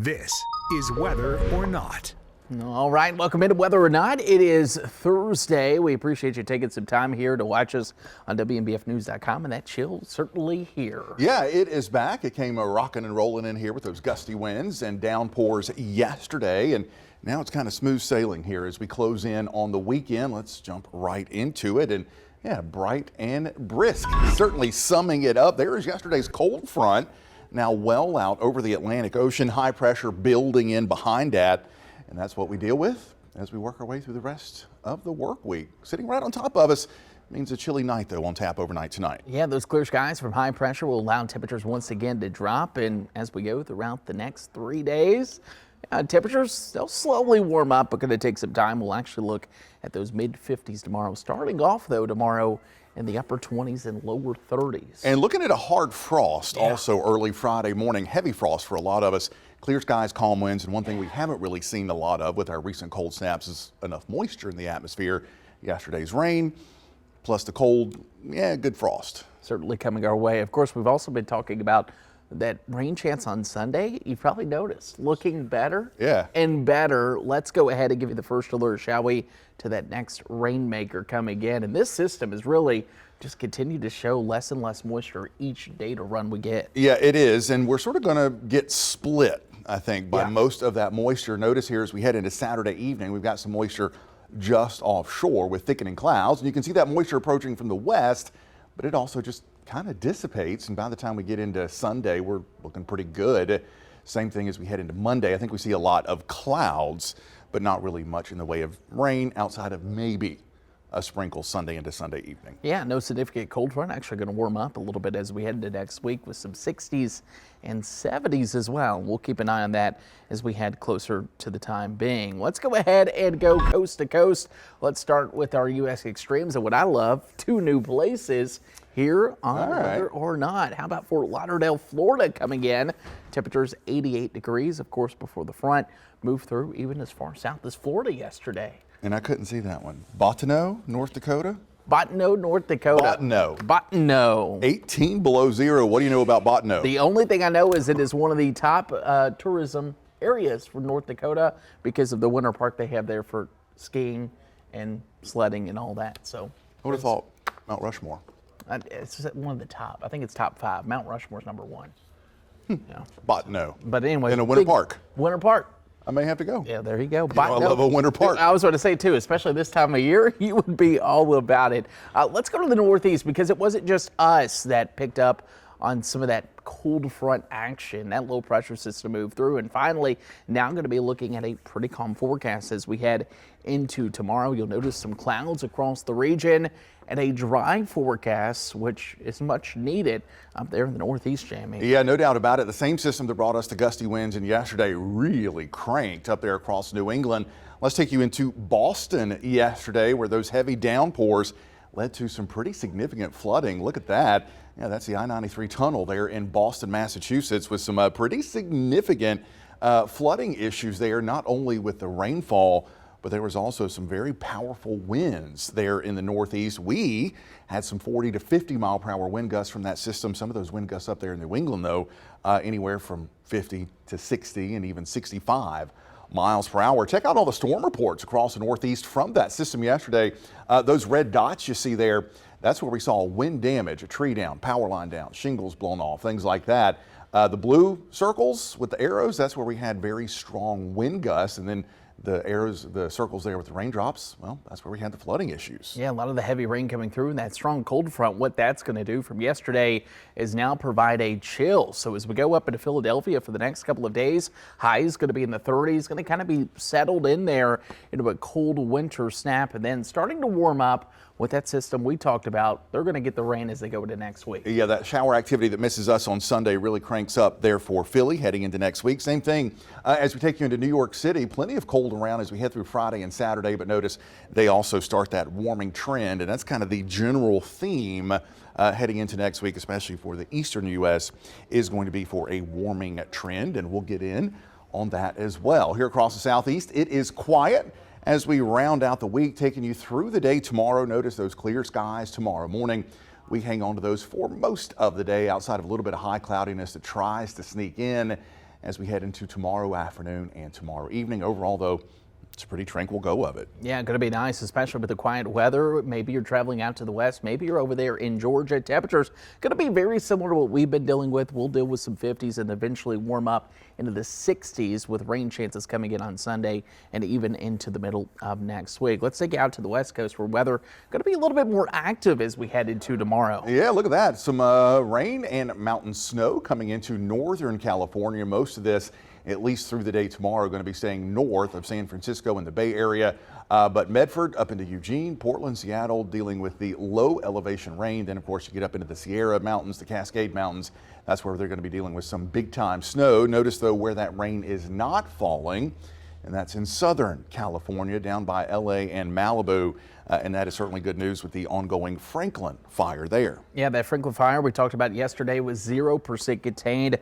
This is Weather or Not. All right, welcome into Weather or Not. It is Thursday. We appreciate you taking some time here to watch us on WNBFnews.com, and that chill certainly here. Yeah, it is back. It came rocking and rolling in here with those gusty winds and downpours yesterday, and now it's kind of smooth sailing here as we close in on the weekend. Let's jump right into it. And yeah, bright and brisk, certainly summing it up. There is yesterday's cold front, now well out over the Atlantic Ocean, high pressure building in behind that. And that's what we deal with as we work our way through the rest of the work week. Sitting right on top of us means a chilly night, though, on tap overnight tonight. Yeah, those clear skies from high pressure will allow temperatures once again to drop. And as we go throughout the next 3 days, temperatures, they'll slowly warm up, but going to take some time. We'll actually look at those mid-50s tomorrow. Starting off, though, tomorrow in the upper 20s and lower 30s. And looking at a hard frost also early Friday morning, heavy frost for a lot of us. Clear skies, calm winds, and one thing we haven't really seen a lot of with our recent cold snaps is enough moisture in the atmosphere. Yesterday's rain, plus the cold, good frost. Certainly coming our way. Of course, we've also been talking about that rain chance on Sunday. You've probably noticed, looking better and better. Let's go ahead and give you the first alert, shall we, to that next rainmaker coming in. And this system is really just continue to show less and less moisture each data run we get. Yeah, it is, and we're sort of going to get split, I think, by most of that moisture. Notice here as we head into Saturday evening, we've got some moisture just offshore with thickening clouds, and you can see that moisture approaching from the west, but it also just kind of dissipates, and by the time we get into Sunday, we're looking pretty good. Same thing as we head into Monday. I think we see a lot of clouds, but not really much in the way of rain outside of maybe a sprinkle Sunday into Sunday evening. Yeah, no significant cold front. Actually going to warm up a little bit as we head into next week with some 60s and 70s as well. We'll keep an eye on that as we head closer to the time being. Let's go ahead and go coast to coast. Let's start with our U.S. Extremes and what I love, 2 new places here on Weather or Not. How about Fort Lauderdale, Florida coming in? Temperatures 88 degrees, of course, before the front moved through even as far south as Florida yesterday. And I couldn't see that one. Bottineau, North Dakota? Bottineau, North Dakota. Bottineau. 18 below zero. What do you know about Bottineau? The only thing I know is it is one of the top tourism areas for North Dakota because of the winter park they have there for skiing and sledding and all that. So I would have thought Mount Rushmore. It's one of the top. I think it's top 5. Mount Rushmore's number 1. Yeah. Bottineau. But anyway. In a winter park. Winter park. I may have to go. Yeah, there you go. I love a winter park. I was going to say, too, especially this time of year, you would be all about it. Let's go to the Northeast because it wasn't just us that picked up on some of that cold front action. That low pressure system moved through. And finally, now I'm going to be looking at a pretty calm forecast as we head into tomorrow. You'll notice some clouds across the region and a dry forecast, which is much needed up there in the Northeast, Jamie. Yeah, no doubt about it. The same system that brought us the gusty winds and yesterday really cranked up there across New England. Let's take you into Boston yesterday, where those heavy downpours led to some pretty significant flooding. Look at that. Yeah, that's the I-93 tunnel there in Boston, Massachusetts, with some pretty significant flooding issues there, not only with the rainfall, but there was also some very powerful winds there in the Northeast. We had some 40 to 50 mile per hour wind gusts from that system. Some of those wind gusts up there in New England, though, anywhere from 50 to 60 and even 65 miles per hour. Check out all the storm reports across the Northeast from that system yesterday. Those red dots you see there, that's where we saw wind damage, a tree down, power line down, shingles blown off, things like that. The blue circles with the arrows, that's where we had very strong wind gusts, and then the arrows, the circles there with the raindrops, well, that's where we had the flooding issues. Yeah, a lot of the heavy rain coming through and that strong cold front, what that's going to do from yesterday is now provide a chill. So as we go up into Philadelphia for the next couple of days, highs going to be in the 30s, going to kind of be settled in there into a cold winter snap, and then starting to warm up with that system we talked about. They're going to get the rain as they go into next week. Yeah, that shower activity that misses us on Sunday really cranks up there for Philly heading into next week. Same thing as we take you into New York City. Plenty of cold around as we head through Friday and Saturday, but notice they also start that warming trend, and that's kind of the general theme heading into next week, especially for the eastern U.S., is going to be for a warming trend, and we'll get in on that as well. Here across the southeast, it is quiet as we round out the week, taking you through the day tomorrow. Notice those clear skies tomorrow morning. We hang on to those for most of the day outside of a little bit of high cloudiness that tries to sneak in. as we head into tomorrow afternoon and tomorrow evening. Overall, though, it's a pretty tranquil go of it. Yeah, going to be nice, especially with the quiet weather. Maybe you're traveling out to the west. Maybe you're over there in Georgia. Temperatures going to be very similar to what we've been dealing with. We'll deal with some 50s and eventually warm up into the 60s with rain chances coming in on Sunday and even into the middle of next week. Let's take you out to the west coast where weather going to be a little bit more active as we head into tomorrow. Yeah, look at that. Some rain and mountain snow coming into northern California. Most of this, at least through the day tomorrow, going to be staying north of San Francisco in the Bay Area. But Medford up into Eugene, Portland, Seattle dealing with the low elevation rain. Then, of course, you get up into the Sierra Mountains, the Cascade Mountains. That's where they're going to be dealing with some big time snow. Notice, though, where that rain is not falling, and that's in Southern California down by LA and Malibu. And that is certainly good news with the ongoing Franklin fire there. Yeah, that Franklin fire we talked about yesterday was 0% contained.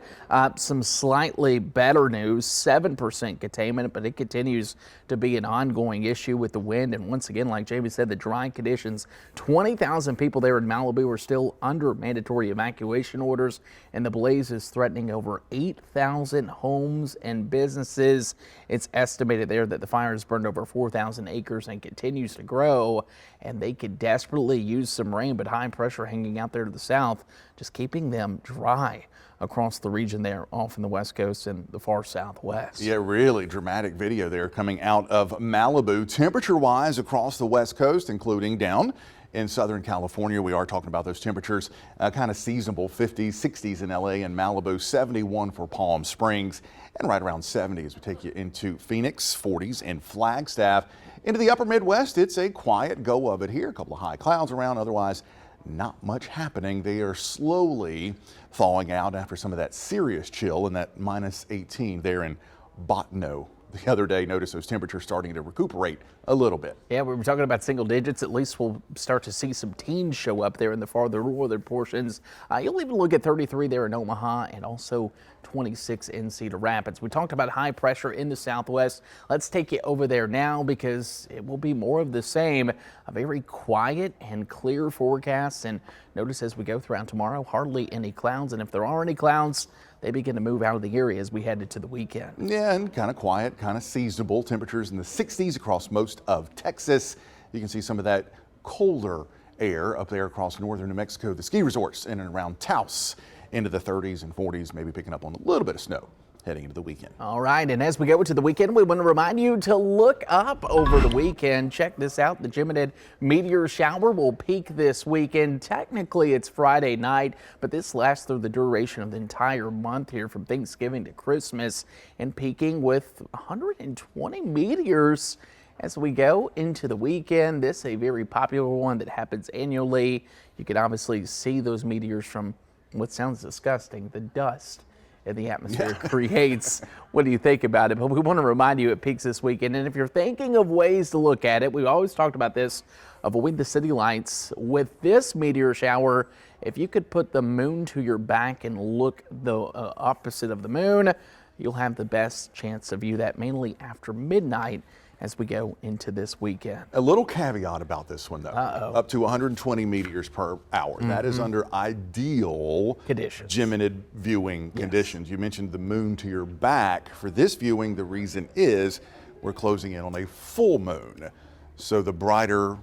Some slightly better news, 7% containment, but it continues to be an ongoing issue with the wind. And once again, like Jamie said, the dry conditions, 20,000 people there in Malibu are still under mandatory evacuation orders, and the blaze is threatening over 8,000 homes and businesses. It's estimated there that the fire has burned over 4,000 acres and continues to grow, and they could desperately use some rain, but high pressure hanging out there to the south, just keeping them dry across the region there off in the west coast and the far southwest. Yeah, really dramatic video there coming out of Malibu. Temperature-wise across the west coast, including down in Southern California, we are talking about those temperatures, kind of seasonable, 50s, 60s in LA and Malibu, 71 for Palm Springs, and right around 70 as we take you into Phoenix, 40s in Flagstaff. Into the upper Midwest, it's a quiet go of it here. A couple of high clouds around, otherwise not much happening. They are slowly thawing out after some of that serious chill in that minus 18 there in Botno. The other day, notice those temperatures starting to recuperate a little bit. Yeah, we were talking about single digits. At least we'll start to see some teens show up there in the farther northern portions. You'll even look at 33 there in Omaha and also 26 in Cedar Rapids. We talked about high pressure in the southwest. Let's take you over there now because it will be more of the same. A very quiet and clear forecast. And notice as we go throughout tomorrow, hardly any clouds. And if there are any clouds, they begin to move out of the area as we head into the weekend. Yeah, and kind of quiet, kind of seasonable. Temperatures in the 60s across most of Texas. You can see some of that colder air up there across northern New Mexico, the ski resorts in and around Taos, into the 30s and 40s, maybe picking up on a little bit of snow heading into the weekend. All right, and as we go into the weekend, we want to remind you to look up over the weekend. Check this out. The Geminid meteor shower will peak this weekend. Technically, it's Friday night, but this lasts through the duration of the entire month here from Thanksgiving to Christmas, and peaking with 120 meteors as we go into the weekend. This is a very popular one that happens annually. You can obviously see those meteors from what sounds disgusting, the dust in the atmosphere creates. What do you think about it? But we want to remind you it peaks this weekend. And if you're thinking of ways to look at it, we've always talked about this, avoid the city lights. With this meteor shower, if you could put the moon to your back and look the opposite of the moon, you'll have the best chance to view that, mainly after midnight as we go into this weekend. A little caveat about this one, though. Up to 120 meteors per hour. That is under ideal conditions. Geminid viewing conditions. You mentioned the moon to your back. For this viewing, the reason is we're closing in on a full moon. So the brighter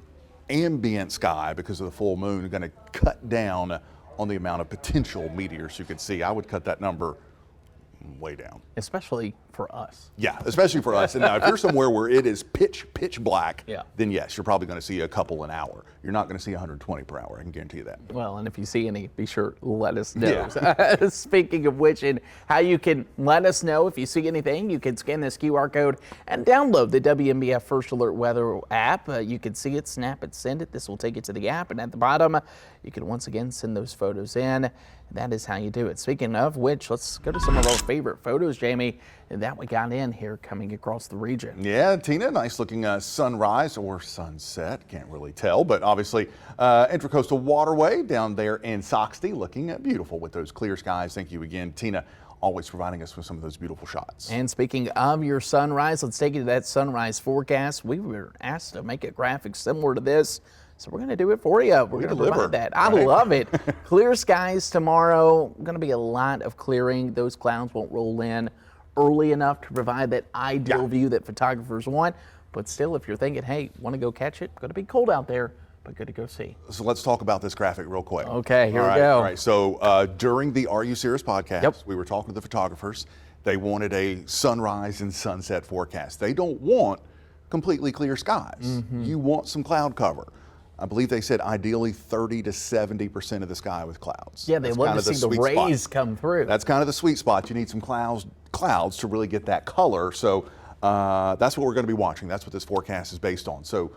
ambient sky, because of the full moon, is going to cut down on the amount of potential meteors you could see. I would cut that number way down. Especially for us. Yeah, especially for us. And now if you're somewhere where it is pitch black, yeah, then yes, you're probably going to see a couple an hour. You're not going to see 120 per hour, I can guarantee you that. Well, and if you see any, be sure to let us know. Yeah. Speaking of which, and how you can let us know if you see anything, you can scan this QR code and download the WMBF First Alert Weather app. You can see it, snap it, send it. This will take you to the app, and at the bottom, you can once again send those photos in. That is how you do it. Speaking of which, let's go to some of our favorite photos, Jamie, that we got in here coming across the region. Yeah, Tina, nice looking sunrise or sunset, can't really tell, but obviously Intracoastal Waterway down there in Soxty looking beautiful with those clear skies. Thank you again, Tina, always providing us with some of those beautiful shots. And speaking of your sunrise, let's take you to that sunrise forecast. We were asked to make a graphic similar to this, so we're going to do it for you. We're going to provide that. I love it. Clear skies tomorrow. Going to be a lot of clearing. Those clouds won't roll in early enough to provide that ideal Yeah. view that photographers want. But still, if you're thinking, hey, want to go catch it, going to be cold out there, but good to go see. So let's talk about this graphic real quick. Okay, here All we right, go. All right. So during the Are You Serious podcast, Yep. we were talking to the photographers. They wanted a sunrise and sunset forecast. They don't want completely clear skies. Mm-hmm. You want some cloud cover. I believe they said ideally 30 to 70% of the sky with clouds. Yeah, they That's love kind to of see the sweet spot. rays come through. That's kind of the sweet spot. You need some clouds to really get that color. So that's what we're going to be watching. That's what this forecast is based on. So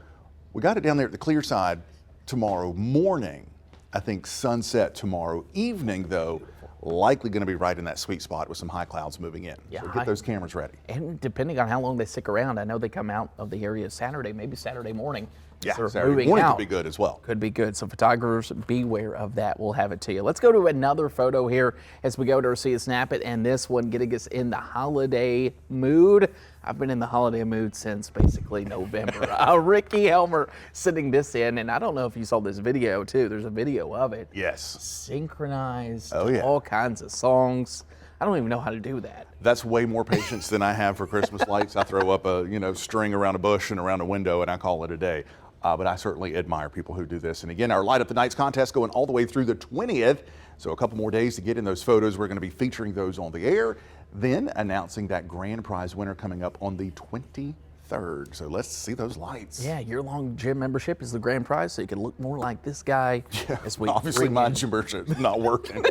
we got it down there at the clear side tomorrow morning. I think sunset tomorrow evening, though, likely going to be right in that sweet spot with some high clouds moving in. Yeah, So high- get those cameras ready. And depending on how long they stick around, I know they come out of the area Saturday, maybe Saturday morning. Yeah, Sort of Saturday moving morning out. could be good as well. Could be good. So photographers, beware of that. We'll have it to you. Let's go to another photo here as we go to see a snap it, and this one getting us in the holiday mood. I've been in the holiday mood since basically November. Ricky Helmer sending this in, and I don't know if you saw this video too. There's a video of it. Yes. Synchronized. Oh, yeah. All kinds of songs. I don't even know how to do that. That's way more patience than I have for Christmas lights. I throw up a string around a bush and around a window, and I call it a day. But I certainly admire people who do this. And again, our Light Up the Nights contest going all the way through the 20th. So a couple more days to get in those photos. We're going to be featuring those on the air, then announcing that grand prize winner coming up on the 23rd. So let's see those lights. Yeah, year-long gym membership is the grand prize, so you can look more like this guy as we Obviously, bring my in gym membership's not working.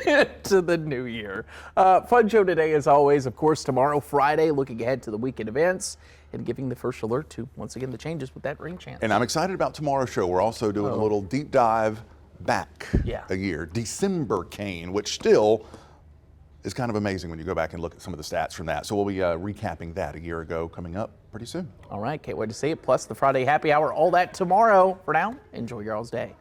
to the new year. Fun show today, as always. Of course, tomorrow, Friday, looking ahead to the weekend events and giving the first alert to, once again, the changes with that ring chance. And I'm excited about tomorrow's show. We're also doing a little deep dive back a year. December cane, which still is kind of amazing when you go back and look at some of the stats from that. So we'll be recapping that a year ago coming up pretty soon. All right, can't wait to see it. Plus the Friday happy hour, all that tomorrow. For now, enjoy your all's day.